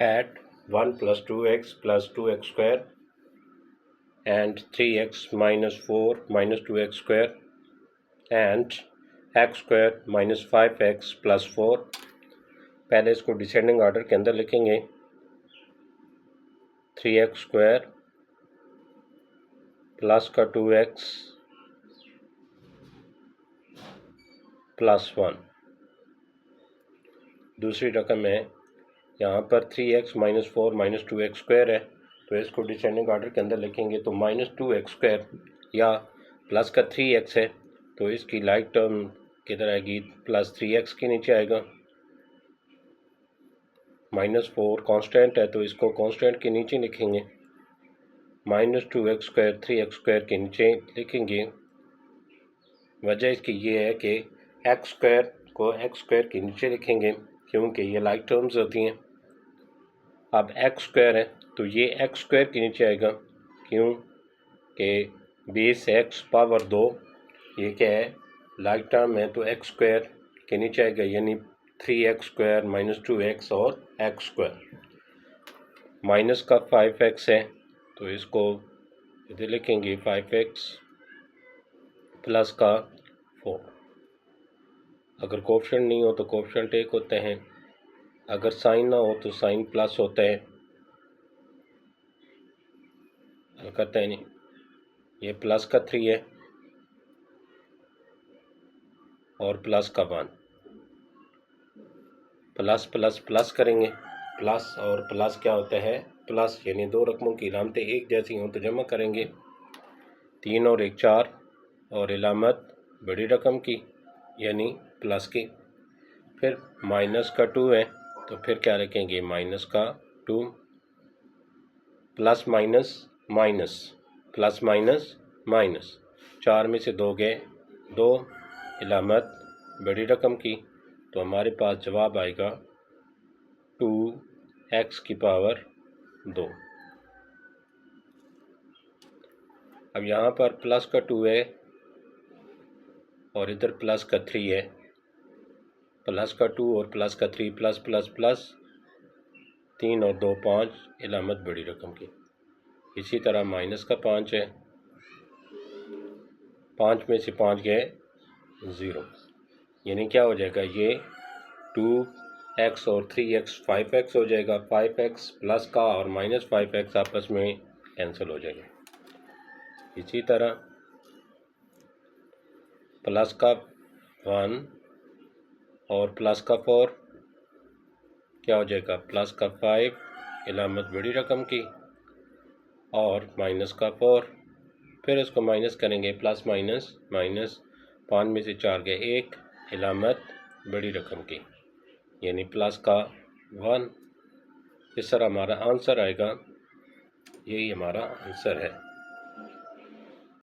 Add 1 plus 2x plus 2x square and 3x minus 4 minus 2x square and x square minus 5x plus 4। पहले इसको descending order के अंदर लिखेंगे। 3x square plus का 2x plus 1। दूसरी रकम है, यहाँ पर 3x minus 4 minus 2x square है, तो इसको डिसेंडिंग ऑर्डर के अंदर लिखेंगे। तो माइनस 2x स्क्वायर या प्लस का 3x है, तो इसकी लाइक टर्म किधर आएगी, प्लस 3x के नीचे आएगा। माइनस 4 कांस्टेंट है, तो इसको कांस्टेंट के नीचे लिखेंगे। Minus 2x square 3x square के नीचे लिखेंगे। वजह इसकी ये है कि x स्क्वायर को x स्क्वायर के नीचे लिखेंगे क्योंकि ये लाइक टर्म्स होती हैं। अब x स्क्वायर है तो ये x स्क्वायर के नीचे आएगा, क्यों कि बेस x पावर 2 ये क्या है, लाइक टर्म है, तो x स्क्वायर के नीचे आएगा, यानी 3x स्क्वायर माइनस 2x और x स्क्वायर। माइनस का 5x है, तो इसको इधर लिखेंगे 5x प्लस का 4। अगर कोफिशिएंट नहीं हो तो कोफिशिएंट 1 होते हैं, अगर साइन ना हो तो साइन प्लस होता है। हल करते हैं नहीं, ये प्लस का 3 है और प्लस का 1। प्लस प्लस प्लस करेंगे, प्लस और प्लस क्या होता है, प्लस, यानी दो रकमों की इलामतें एक जैसी हों तो जमा करेंगे। 3 और 1 4 और इलामत बड़ी रकम की यानी प्लस की। फिर माइनस का 2 है, तो फिर क्या रखेंगे, माइनस का 2। Plus minus minus plus minus minus, 4 में से 2 गए 2, इलामत बड़ी रकम की, तो हमारे पास जवाब आएगा 2x की पावर 2। अब यहाँ पर प्लस का 2 है और इधर प्लस का 3 है। प्लस का 2 और प्लस का 3, प्लस प्लस प्लस, 3 और 2 5, इलामत बड़ी रकम की। इसी तरह माइनस का 5 है, 5 में से 5 गए 0, यानी क्या हो जाएगा, ये 2x और 3x 5x हो जाएगा। 5x प्लस का और माइनस 5x आपस में कैंसिल हो जाएगा। इसी तरह प्लस का 1 और प्लस का 4 क्या हो जाएगा, प्लस का 5, इलामत बड़ी रकम की, और माइनस का 4। फिर इसको माइनस करेंगे, प्लस माइनस माइनस, 5 में से 4 गए 1, इलामत बड़ी रकम की, यानी प्लस का 1। इस तरह हमारा आंसर आएगा, यही हमारा आंसर है।